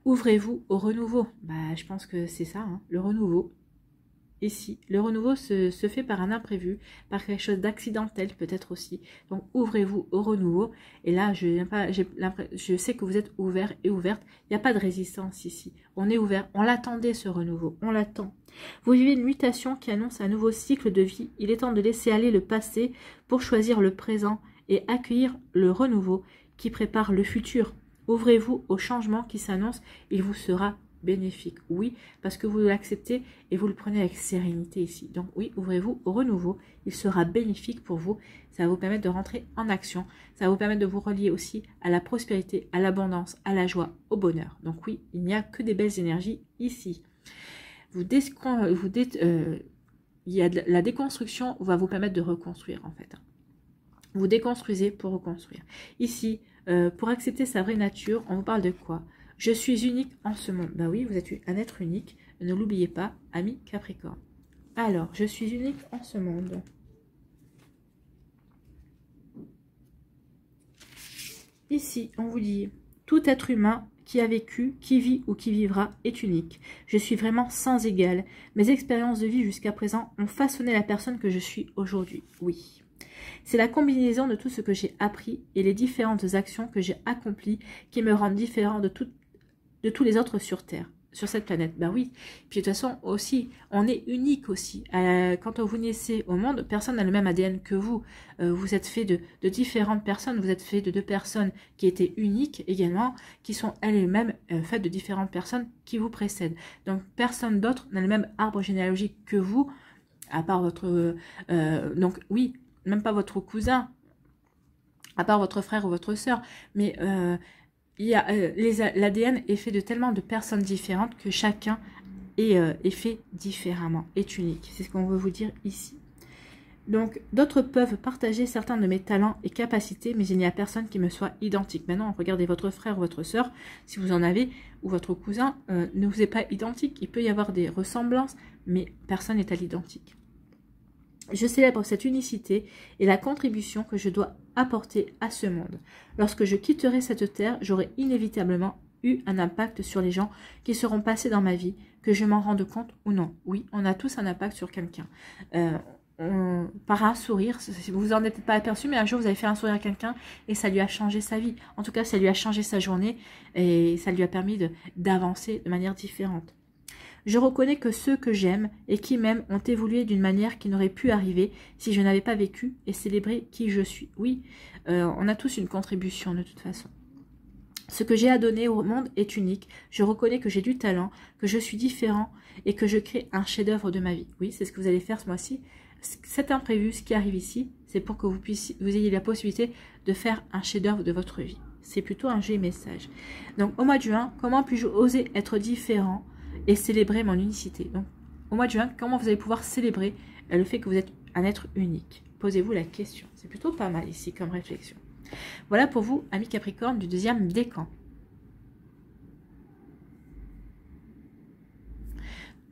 Ouvrez-vous au renouveau. Je pense que c'est ça, hein, le renouveau. Ici, le renouveau se fait par un imprévu, par quelque chose d'accidentel peut-être aussi. Donc, ouvrez-vous au renouveau. Et là, je sais que vous êtes ouvert et ouverte. Il n'y a pas de résistance ici. On est ouvert. On l'attendait, ce renouveau. On l'attend. Vous vivez une mutation qui annonce un nouveau cycle de vie. Il est temps de laisser aller le passé pour choisir le présent et accueillir le renouveau qui prépare le futur. Ouvrez-vous au changement qui s'annonce. Il vous sera bénéfique. Oui, parce que vous l'acceptez et vous le prenez avec sérénité ici. Donc oui, ouvrez-vous au renouveau. Il sera bénéfique pour vous. Ça va vous permettre de rentrer en action. Ça va vous permettre de vous relier aussi à la prospérité, à l'abondance, à la joie, au bonheur. Donc oui, il n'y a que des belles énergies ici. La déconstruction va vous permettre de reconstruire en fait. Vous déconstruisez pour reconstruire. Ici, pour accepter sa vraie nature, on vous parle de quoi? Je suis unique en ce monde. Ben oui, vous êtes un être unique. Ne l'oubliez pas, ami Capricorne. Alors, je suis unique en ce monde. Ici, on vous dit, tout être humain qui a vécu, qui vit ou qui vivra est unique. Je suis vraiment sans égal. Mes expériences de vie jusqu'à présent ont façonné la personne que je suis aujourd'hui. Oui. C'est la combinaison de tout ce que j'ai appris et les différentes actions que j'ai accomplies qui me rendent différent de tous les autres sur Terre, sur cette planète. Ben oui, puis de toute façon aussi, on est unique aussi. Quand vous naissez au monde, personne n'a le même ADN que vous. Vous êtes fait de différentes personnes, vous êtes fait de 2 personnes qui étaient uniques également, qui sont elles-mêmes faites de différentes personnes qui vous précèdent. Donc personne d'autre n'a le même arbre généalogique que vous, à part votre... donc oui, même pas votre cousin, à part votre frère ou votre sœur, mais l'ADN est fait de tellement de personnes différentes que chacun est fait différemment, est unique. C'est ce qu'on veut vous dire ici. Donc, d'autres peuvent partager certains de mes talents et capacités, mais il n'y a personne qui me soit identique. Maintenant, regardez votre frère ou votre sœur, si vous en avez, ou votre cousin, ne vous est pas identique. Il peut y avoir des ressemblances, mais personne n'est à l'identique. Je célèbre cette unicité et la contribution que je dois apporter à ce monde. Lorsque je quitterai cette terre, j'aurai inévitablement eu un impact sur les gens qui seront passés dans ma vie, que je m'en rende compte ou non. Oui, on a tous un impact sur quelqu'un. Par un sourire, vous vous en êtes pas aperçu, mais un jour vous avez fait un sourire à quelqu'un et ça lui a changé sa vie. En tout cas, ça lui a changé sa journée et ça lui a permis d'avancer de manière différente. Je reconnais que ceux que j'aime et qui m'aiment ont évolué d'une manière qui n'aurait pu arriver si je n'avais pas vécu et célébré qui je suis. Oui, on a tous une contribution de toute façon. Ce que j'ai à donner au monde est unique. Je reconnais que j'ai du talent, que je suis différent et que je crée un chef-d'œuvre de ma vie. Oui, c'est ce que vous allez faire ce mois-ci. Cet imprévu, ce qui arrive ici, c'est pour que vous ayez la possibilité de faire un chef-d'œuvre de votre vie. C'est plutôt un joli message. Donc, au mois de juin, comment puis-je oser être différent et célébrer mon unicité? Donc, au mois de juin, comment vous allez pouvoir célébrer le fait que vous êtes un être unique? Posez-vous la question. C'est plutôt pas mal ici comme réflexion. Voilà pour vous, amis Capricorne, du 2e décan.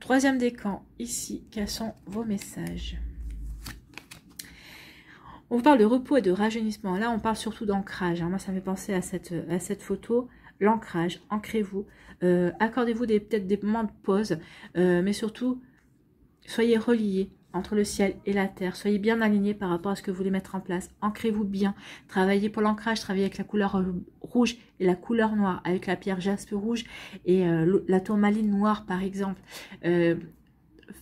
3e décan, ici, quels sont vos messages? On vous parle de repos et de rajeunissement. Là, on parle surtout d'ancrage. Moi, ça me fait penser à cette photo. L'ancrage, ancrez-vous. Accordez-vous peut-être des moments de pause. Mais surtout, soyez reliés entre le ciel et la terre. Soyez bien alignés par rapport à ce que vous voulez mettre en place. Ancrez-vous bien. Travaillez pour l'ancrage. Travaillez avec la couleur rouge et la couleur noire. Avec la pierre jaspe rouge et la tourmaline noire, par exemple.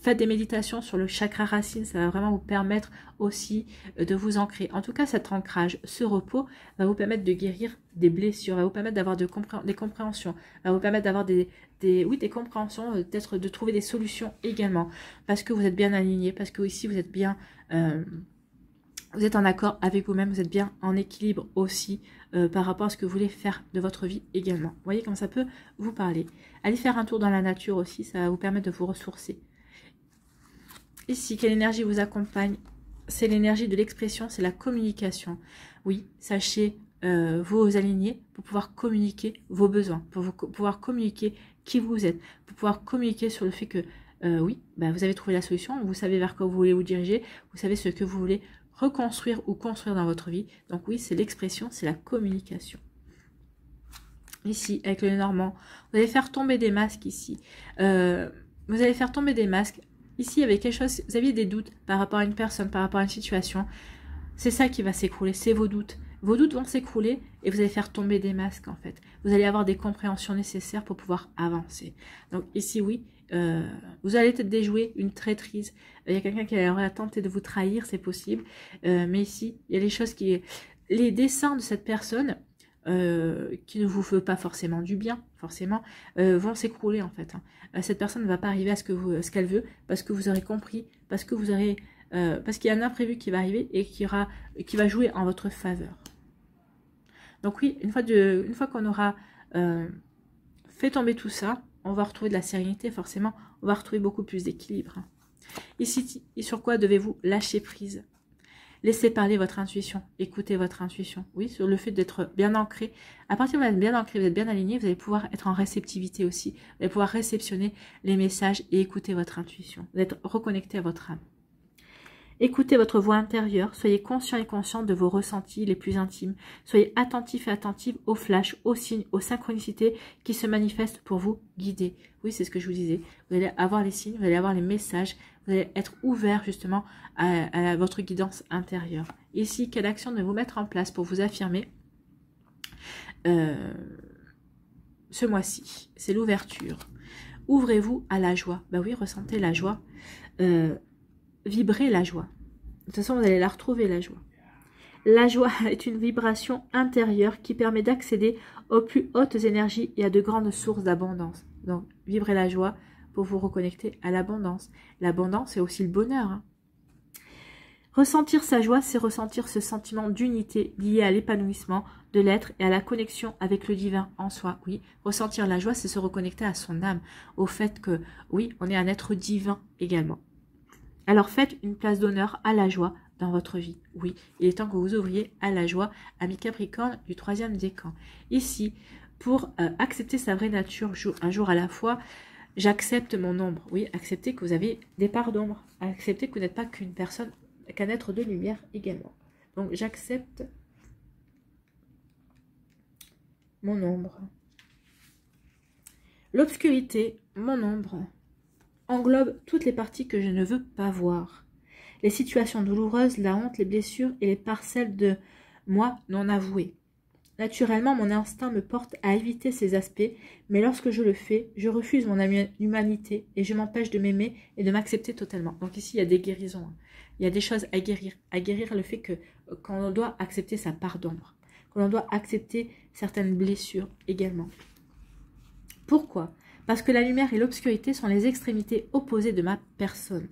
Faites des méditations sur le chakra racine, ça va vraiment vous permettre aussi de vous ancrer. En tout cas, cet ancrage, ce repos, va vous permettre de guérir des blessures, va vous permettre d'avoir des compréhensions, va vous permettre d'avoir des compréhensions, peut-être de trouver des solutions également, parce que vous êtes bien aligné, parce que ici vous êtes bien, vous êtes en accord avec vous-même, vous êtes bien en équilibre aussi par rapport à ce que vous voulez faire de votre vie également. Vous voyez comme ça peut vous parler. Allez faire un tour dans la nature aussi, ça va vous permettre de vous ressourcer. Ici, quelle énergie vous accompagne? C'est l'énergie de l'expression, c'est la communication. Oui, sachez vous aligner pour pouvoir communiquer vos besoins, pour pouvoir communiquer qui vous êtes, pour pouvoir communiquer sur le fait que, oui, vous avez trouvé la solution, vous savez vers quoi vous voulez vous diriger, vous savez ce que vous voulez reconstruire ou construire dans votre vie. Donc oui, c'est l'expression, c'est la communication. Ici, avec le Normand, vous allez faire tomber des masques ici. Vous allez faire tomber des masques. Ici, il y avait quelque chose, vous aviez des doutes par rapport à une personne, par rapport à une situation. C'est ça qui va s'écrouler, c'est vos doutes. Vos doutes vont s'écrouler et vous allez faire tomber des masques en fait. Vous allez avoir des compréhensions nécessaires pour pouvoir avancer. Donc ici, oui, vous allez peut-être déjouer une traîtrise. Il y a quelqu'un qui aurait tenté de vous trahir, c'est possible. Mais ici, il y a les choses qui... Les dessins de cette personne qui ne vous veut pas forcément du bien, forcément, vont s'écrouler en fait. Cette personne ne va pas arriver à ce qu'elle veut, parce que vous aurez compris, parce que vous aurez, parce qu'il y a un imprévu qui va arriver et qui va jouer en votre faveur. Donc oui, une fois qu'on aura fait tomber tout ça, on va retrouver de la sérénité, forcément, on va retrouver beaucoup plus d'équilibre. Ici, sur quoi devez-vous lâcher prise? Laissez parler votre intuition, écoutez votre intuition. Oui, sur le fait d'être bien ancré. À partir du moment où vous êtes bien ancré, vous êtes bien aligné, vous allez pouvoir être en réceptivité aussi. Vous allez pouvoir réceptionner les messages et écouter votre intuition. Vous êtes reconnecté à votre âme. Écoutez votre voix intérieure, soyez conscient et consciente de vos ressentis les plus intimes. Soyez attentif et attentive aux flashs, aux signes, aux synchronicités qui se manifestent pour vous guider. Oui, c'est ce que je vous disais. Vous allez avoir les signes, vous allez avoir les messages, vous allez être ouvert justement à votre guidance intérieure. Ici, quelle action de vous mettre en place pour vous affirmer ce mois-ci? C'est l'ouverture. Ouvrez-vous à la joie. Ben oui, ressentez la joie. Vibrez la joie. De toute façon, vous allez la retrouver, la joie. La joie est une vibration intérieure qui permet d'accéder aux plus hautes énergies et à de grandes sources d'abondance. Donc, vibrez la joie pour vous reconnecter à l'abondance. L'abondance, c'est aussi le bonheur. Hein. Ressentir sa joie, c'est ressentir ce sentiment d'unité lié à l'épanouissement de l'être et à la connexion avec le divin en soi. Oui, ressentir la joie, c'est se reconnecter à son âme, au fait que, oui, on est un être divin également. Alors faites une place d'honneur à la joie dans votre vie. Oui, il est temps que vous ouvriez à la joie, ami Capricorne du 3e décan. Ici, pour accepter sa vraie nature un jour à la fois, j'accepte mon ombre. Oui, acceptez que vous avez des parts d'ombre. Acceptez que vous n'êtes pas qu'une personne, qu'un être de lumière également. Donc j'accepte mon ombre. L'obscurité, mon ombre, englobe toutes les parties que je ne veux pas voir. Les situations douloureuses, la honte, les blessures et les parcelles de moi non avouées. Naturellement, mon instinct me porte à éviter ces aspects, mais lorsque je le fais, je refuse mon humanité et je m'empêche de m'aimer et de m'accepter totalement. Donc ici, il y a des guérisons. Hein. Il y a des choses à guérir. À guérir le fait qu'on doit accepter sa part d'ombre, qu'on doit accepter certaines blessures également. Pourquoi ? Parce que la lumière et l'obscurité sont les extrémités opposées de ma personne.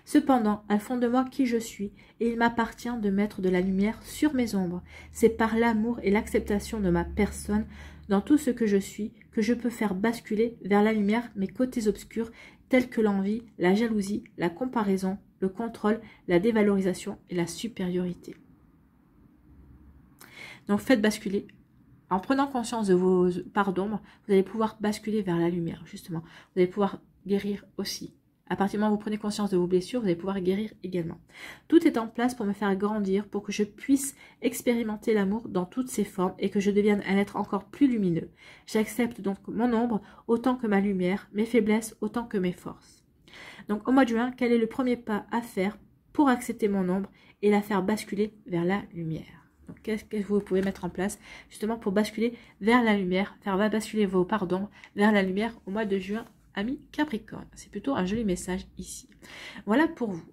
Cependant, elles font de moi qui je suis, et il m'appartient de mettre de la lumière sur mes ombres. C'est par l'amour et l'acceptation de ma personne, dans tout ce que je suis, que je peux faire basculer vers la lumière mes côtés obscurs, tels que l'envie, la jalousie, la comparaison, le contrôle, la dévalorisation et la supériorité. Donc faites basculer. En prenant conscience de vos parts d'ombre, vous allez pouvoir basculer vers la lumière, justement. Vous allez pouvoir guérir aussi. À partir du moment où vous prenez conscience de vos blessures, vous allez pouvoir guérir également. Tout est en place pour me faire grandir, pour que je puisse expérimenter l'amour dans toutes ses formes et que je devienne un être encore plus lumineux. J'accepte donc mon ombre autant que ma lumière, mes faiblesses autant que mes forces. Donc au mois de juin, quel est le premier pas à faire pour accepter mon ombre et la faire basculer vers la lumière? Qu'est-ce que vous pouvez mettre en place justement pour basculer vers la lumière, faire basculer vos parts d'ombre vers la lumière au mois de juin, ami Capricorne? C'est plutôt un joli message ici. Voilà pour vous.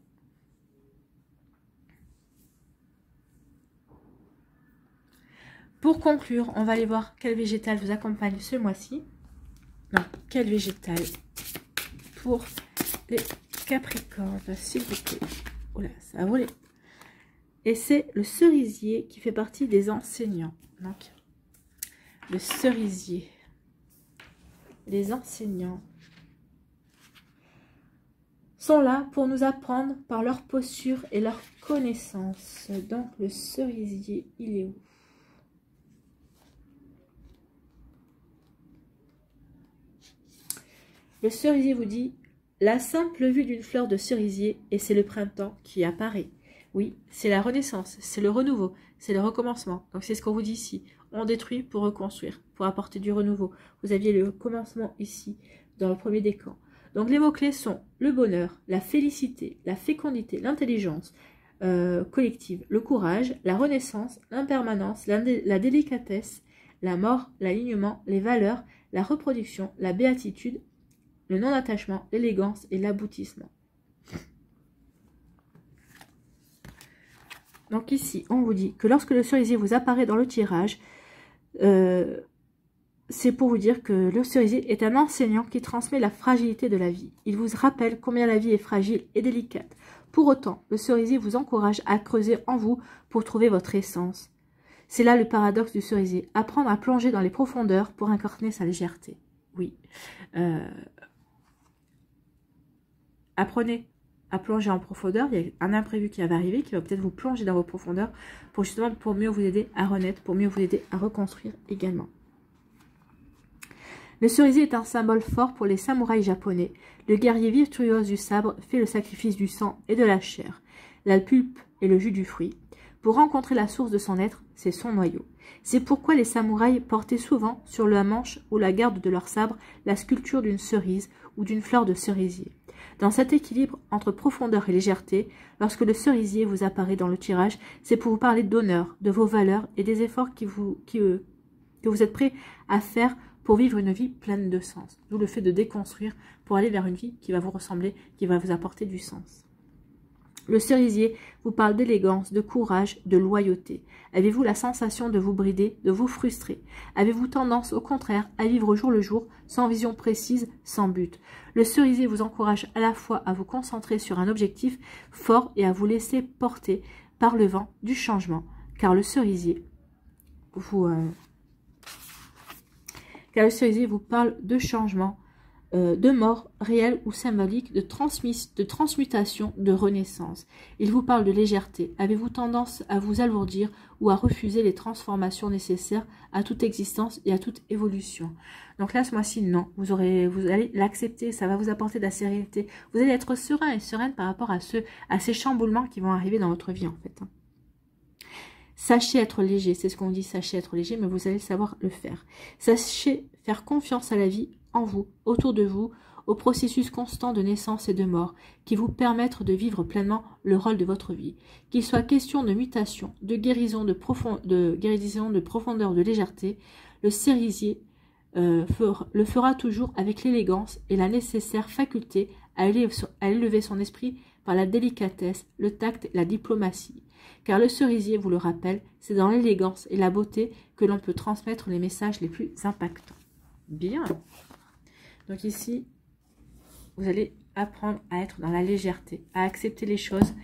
Pour conclure, on va aller voir quel végétal vous accompagne ce mois-ci. Non, quel végétal pour les Capricornes, s'il vous plaît. Oh là, ça a volé. Et c'est le cerisier qui fait partie des enseignants. Donc, le cerisier. Les enseignants sont là pour nous apprendre par leur posture et leur connaissance. Donc, le cerisier, il est où? Le cerisier vous dit, la simple vue d'une fleur de cerisier, et c'est le printemps qui apparaît. Oui, c'est la renaissance, c'est le renouveau, c'est le recommencement. Donc c'est ce qu'on vous dit ici. On détruit pour reconstruire, pour apporter du renouveau. Vous aviez le commencement ici, dans le premier décan. Donc les mots-clés sont le bonheur, la félicité, la fécondité, l'intelligence collective, le courage, la renaissance, l'impermanence, la délicatesse, la mort, l'alignement, les valeurs, la reproduction, la béatitude, le non-attachement, l'élégance et l'aboutissement. Donc ici, on vous dit que lorsque le cerisier vous apparaît dans le tirage, c'est pour vous dire que le cerisier est un enseignant qui transmet la fragilité de la vie. Il vous rappelle combien la vie est fragile et délicate. Pour autant, le cerisier vous encourage à creuser en vous pour trouver votre essence. C'est là le paradoxe du cerisier, apprendre à plonger dans les profondeurs pour incarner sa légèreté. Oui. Apprenez à plonger en profondeur. Il y a un imprévu qui va arriver, qui va peut-être vous plonger dans vos profondeurs pour justement pour mieux vous aider à renaître, pour mieux vous aider à reconstruire également. Le cerisier est un symbole fort pour les samouraïs japonais. Le guerrier virtuose du sabre fait le sacrifice du sang et de la chair, la pulpe et le jus du fruit. Pour rencontrer la source de son être, c'est son noyau. C'est pourquoi les samouraïs portaient souvent sur la manche ou la garde de leur sabre la sculpture d'une cerise ou d'une fleur de cerisier. Dans cet équilibre entre profondeur et légèreté, lorsque le cerisier vous apparaît dans le tirage, c'est pour vous parler d'honneur, de vos valeurs et des efforts que vous êtes prêts à faire pour vivre une vie pleine de sens. D'où le fait de déconstruire pour aller vers une vie qui va vous ressembler, qui va vous apporter du sens. Le cerisier vous parle d'élégance, de courage, de loyauté. Avez-vous la sensation de vous brider, de vous frustrer? Avez-vous tendance, au contraire, à vivre au jour le jour, sans vision précise, sans but? Le cerisier vous encourage à la fois à vous concentrer sur un objectif fort et à vous laisser porter par le vent du changement. Car le cerisier vous parle de changement, de mort réelle ou symbolique, de transmutation, de renaissance. Il vous parle de légèreté. Avez-vous tendance à vous alourdir ou à refuser les transformations nécessaires à toute existence et à toute évolution? Donc là, ce mois-ci, non. Vous allez l'accepter, ça va vous apporter de la sérénité. Vous allez être serein et sereine par rapport à ces chamboulements qui vont arriver dans votre vie, en fait. Sachez être léger, c'est ce qu'on dit, sachez être léger, mais vous allez savoir le faire. Sachez faire confiance à la vie, en vous, autour de vous, au processus constant de naissance et de mort, qui vous permettent de vivre pleinement le rôle de votre vie. Qu'il soit question de mutation, de guérison, de profondeur, de légèreté, le cerisier le fera toujours avec l'élégance et la nécessaire faculté à élever son esprit par la délicatesse, le tact et la diplomatie. Car le cerisier vous le rappelle, c'est dans l'élégance et la beauté que l'on peut transmettre les messages les plus impactants. Bien. Donc ici, vous allez apprendre à être dans la légèreté, à accepter les choses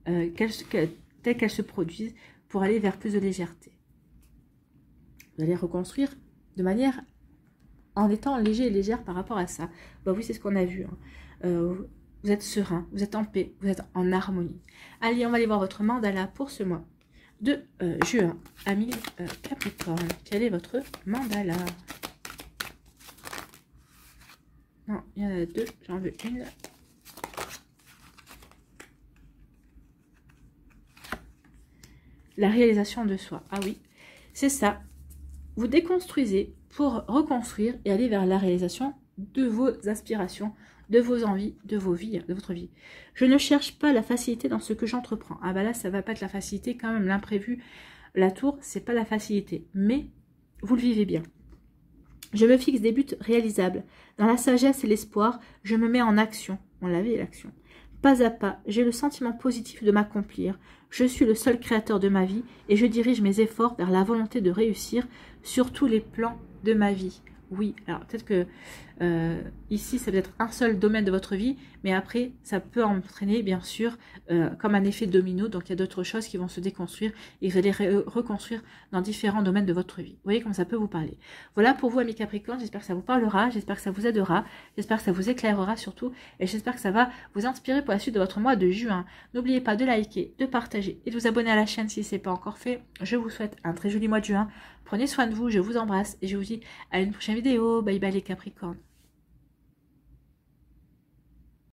telles qu'elles se produisent pour aller vers plus de légèreté. Vous allez reconstruire de manière en étant léger et légère par rapport à ça. Bah oui, c'est ce qu'on a vu. Vous êtes serein, vous êtes en paix, vous êtes en harmonie. Allez, on va aller voir votre mandala pour ce mois de juin. Amis Capricorne, quel est votre mandala? Non, il y en a deux, j'en veux une. La réalisation de soi. Ah oui, c'est ça. Vous déconstruisez pour reconstruire et aller vers la réalisation de vos aspirations, de vos envies, de vos vies, de votre vie. Je ne cherche pas la facilité dans ce que j'entreprends. Ah bah là, ça va pas être la facilité quand même. L'imprévu, la tour, c'est pas la facilité. Mais vous le vivez bien. Je me fixe des buts réalisables. Dans la sagesse et l'espoir, je me mets en action. On l'avait, l'action. Pas à pas, j'ai le sentiment positif de m'accomplir. Je suis le seul créateur de ma vie et je dirige mes efforts vers la volonté de réussir sur tous les plans de ma vie. Oui, alors peut-être que ici, ça peut être un seul domaine de votre vie, mais après, ça peut entraîner, bien sûr, comme un effet domino. Donc, il y a d'autres choses qui vont se déconstruire et vous allez reconstruire dans différents domaines de votre vie. Vous voyez comment ça peut vous parler. Voilà pour vous, amis Capricorne. J'espère que ça vous parlera, j'espère que ça vous aidera, j'espère que ça vous éclairera surtout, et j'espère que ça va vous inspirer pour la suite de votre mois de juin. N'oubliez pas de liker, de partager et de vous abonner à la chaîne si ce n'est pas encore fait. Je vous souhaite un très joli mois de juin. Prenez soin de vous, je vous embrasse et je vous dis à une prochaine vidéo. Bye bye les Capricornes.